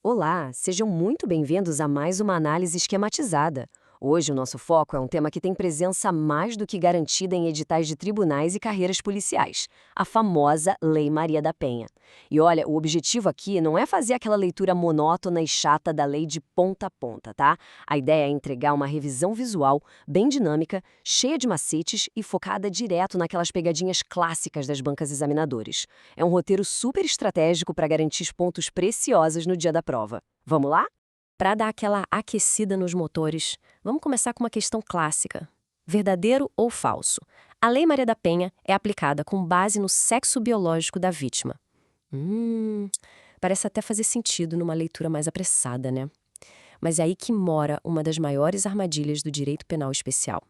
Olá, sejam muito bem-vindos a mais uma análise esquematizada. Hoje o nosso foco é um tema que tem presença mais do que garantida em editais de tribunais e carreiras policiais, a famosa Lei Maria da Penha. E olha, o objetivo aqui não é fazer aquela leitura monótona e chata da lei de ponta a ponta, tá? A ideia é entregar uma revisão visual bem dinâmica, cheia de macetes e focada direto naquelas pegadinhas clássicas das bancas examinadores. É um roteiro super estratégico para garantir pontos preciosos no dia da prova. Vamos lá? Para dar aquela aquecida nos motores, vamos começar com uma questão clássica. Verdadeiro ou falso? A Lei Maria da Penha é aplicada com base no sexo biológico da vítima. Parece até fazer sentido numa leitura mais apressada, né? Mas é aí que mora uma das maiores armadilhas do direito penal especial.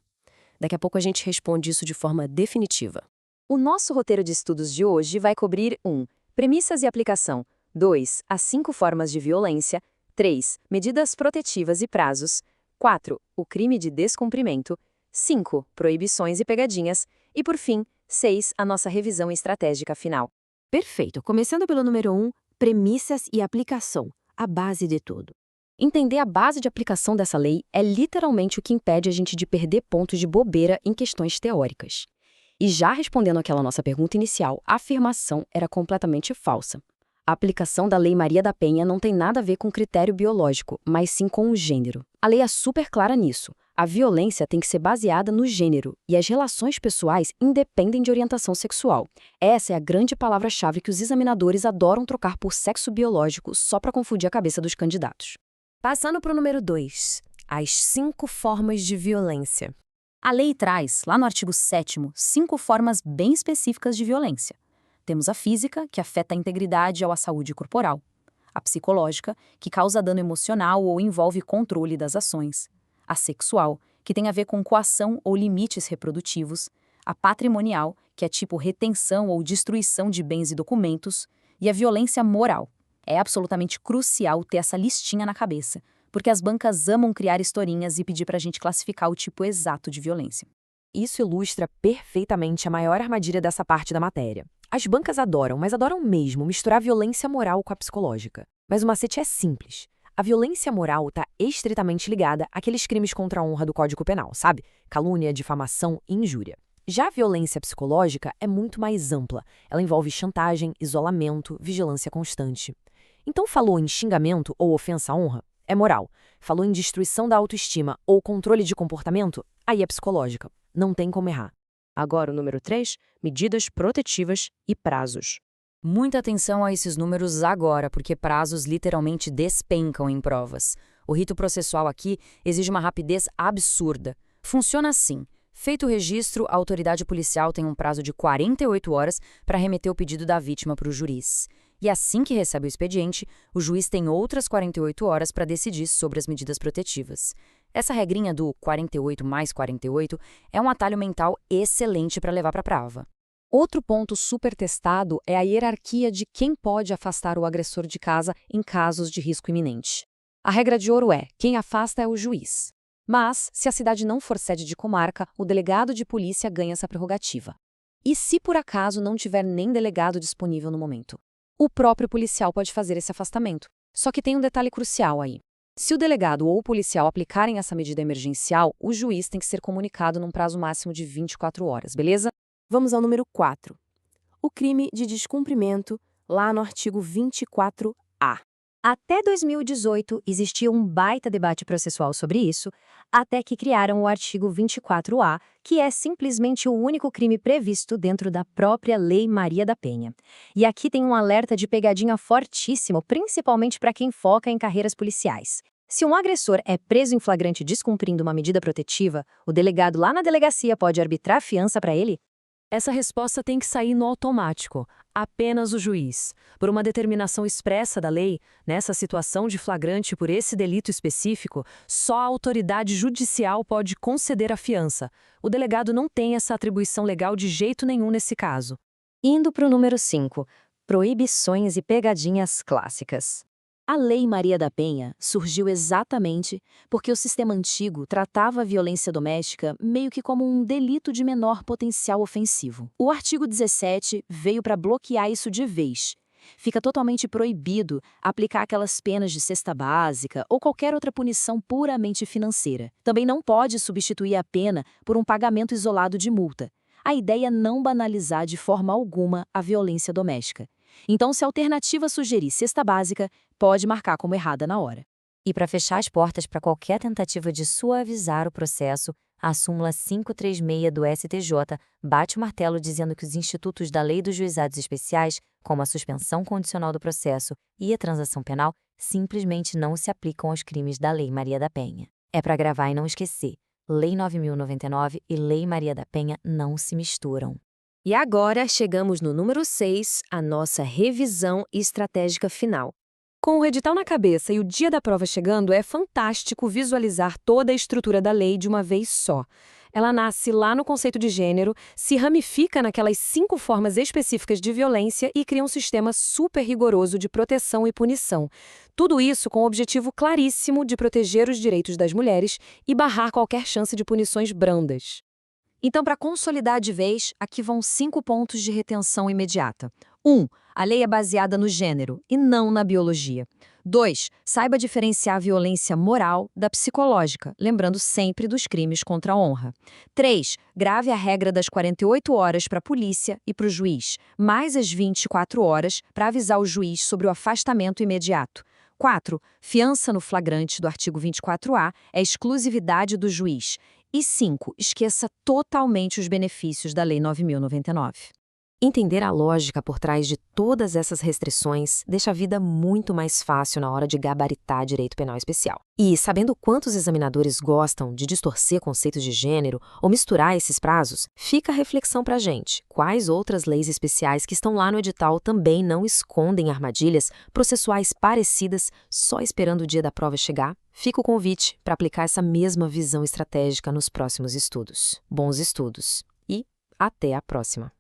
Daqui a pouco a gente responde isso de forma definitiva. O nosso roteiro de estudos de hoje vai cobrir 1. Premissas e aplicação. 2. As 5 formas de violência. 3. Medidas protetivas e prazos. 4. O crime de descumprimento. 5. Proibições e pegadinhas. E, por fim, 6. A nossa revisão estratégica final. Perfeito. Começando pelo número 1, premissas e aplicação, a base de tudo. Entender a base de aplicação dessa lei é literalmente o que impede a gente de perder pontos de bobeira em questões teóricas. E já respondendo àquela nossa pergunta inicial, a afirmação era completamente falsa. A aplicação da Lei Maria da Penha não tem nada a ver com critério biológico, mas sim com o gênero. A lei é super clara nisso. A violência tem que ser baseada no gênero, e as relações pessoais independem de orientação sexual. Essa é a grande palavra-chave que os examinadores adoram trocar por sexo biológico só para confundir a cabeça dos candidatos. Passando para o número 2, as 5 formas de violência. A lei traz, lá no artigo 7º, 5 formas bem específicas de violência. Temos a física, que afeta a integridade ou a saúde corporal. A psicológica, que causa dano emocional ou envolve controle das ações. A sexual, que tem a ver com coação ou limites reprodutivos. A patrimonial, que é tipo retenção ou destruição de bens e documentos. E a violência moral. É absolutamente crucial ter essa listinha na cabeça, porque as bancas amam criar historinhas e pedir pra gente classificar o tipo exato de violência. Isso ilustra perfeitamente a maior armadilha dessa parte da matéria. As bancas adoram, mas adoram mesmo, misturar violência moral com a psicológica. Mas o macete é simples. A violência moral está estritamente ligada àqueles crimes contra a honra do Código Penal, sabe? Calúnia, difamação e injúria. Já a violência psicológica é muito mais ampla. Ela envolve chantagem, isolamento, vigilância constante. Então, falou em xingamento ou ofensa à honra? É moral. Falou em destruição da autoestima ou controle de comportamento? Aí é psicológica. Não tem como errar. Agora o número 3, medidas protetivas e prazos. Muita atenção a esses números agora, porque prazos literalmente despencam em provas. O rito processual aqui exige uma rapidez absurda. Funciona assim. Feito o registro, a autoridade policial tem um prazo de 48 horas para remeter o pedido da vítima para o juiz. E assim que recebe o expediente, o juiz tem outras 48 horas para decidir sobre as medidas protetivas. Essa regrinha do 48 mais 48 é um atalho mental excelente para levar para a prova. Outro ponto super testado é a hierarquia de quem pode afastar o agressor de casa em casos de risco iminente. A regra de ouro é: quem afasta é o juiz. Mas, se a cidade não for sede de comarca, o delegado de polícia ganha essa prerrogativa. E se por acaso não tiver nem delegado disponível no momento? O próprio policial pode fazer esse afastamento. Só que tem um detalhe crucial aí. Se o delegado ou o policial aplicarem essa medida emergencial, o juiz tem que ser comunicado num prazo máximo de 24 horas, beleza? Vamos ao número 4. O crime de descumprimento, lá no artigo 24A. Até 2018, existia um baita debate processual sobre isso, até que criaram o artigo 24A, que é simplesmente o único crime previsto dentro da própria Lei Maria da Penha. E aqui tem um alerta de pegadinha fortíssimo, principalmente para quem foca em carreiras policiais. Se um agressor é preso em flagrante descumprindo uma medida protetiva, o delegado lá na delegacia pode arbitrar fiança para ele? Essa resposta tem que sair no automático. Apenas o juiz. Por uma determinação expressa da lei, nessa situação de flagrante por esse delito específico, só a autoridade judicial pode conceder a fiança. O delegado não tem essa atribuição legal de jeito nenhum nesse caso. Indo para o número 5, proibições e pegadinhas clássicas. A Lei Maria da Penha surgiu exatamente porque o sistema antigo tratava a violência doméstica meio que como um delito de menor potencial ofensivo. O artigo 17 veio para bloquear isso de vez. Fica totalmente proibido aplicar aquelas penas de cesta básica ou qualquer outra punição puramente financeira. Também não pode substituir a pena por um pagamento isolado de multa. A ideia é não banalizar de forma alguma a violência doméstica. Então, se a alternativa sugerir cesta básica, pode marcar como errada na hora. E para fechar as portas para qualquer tentativa de suavizar o processo, a súmula 536 do STJ bate o martelo dizendo que os institutos da Lei dos Juizados Especiais, como a suspensão condicional do processo e a transação penal, simplesmente não se aplicam aos crimes da Lei Maria da Penha. É para gravar e não esquecer. Lei 9.099 e Lei Maria da Penha não se misturam. E agora chegamos no número 6, a nossa revisão estratégica final. Com o edital na cabeça e o dia da prova chegando, é fantástico visualizar toda a estrutura da lei de uma vez só. Ela nasce lá no conceito de gênero, se ramifica naquelas 5 formas específicas de violência e cria um sistema super rigoroso de proteção e punição. Tudo isso com o objetivo claríssimo de proteger os direitos das mulheres e barrar qualquer chance de punições brandas. Então, para consolidar de vez, aqui vão 5 pontos de retenção imediata. 1. A lei é baseada no gênero e não na biologia. 2. Saiba diferenciar a violência moral da psicológica, lembrando sempre dos crimes contra a honra. 3. Grave a regra das 48 horas para a polícia e para o juiz, mais as 24 horas para avisar o juiz sobre o afastamento imediato. 4. Fiança no flagrante do artigo 24A é exclusividade do juiz. E 5. Esqueça totalmente os benefícios da Lei 9.099. Entender a lógica por trás de todas essas restrições deixa a vida muito mais fácil na hora de gabaritar direito penal especial. E, sabendo quantos examinadores gostam de distorcer conceitos de gênero ou misturar esses prazos, fica a reflexão pra gente. Quais outras leis especiais que estão lá no edital também não escondem armadilhas processuais parecidas, só esperando o dia da prova chegar? Fica o convite para aplicar essa mesma visão estratégica nos próximos estudos. Bons estudos e até a próxima!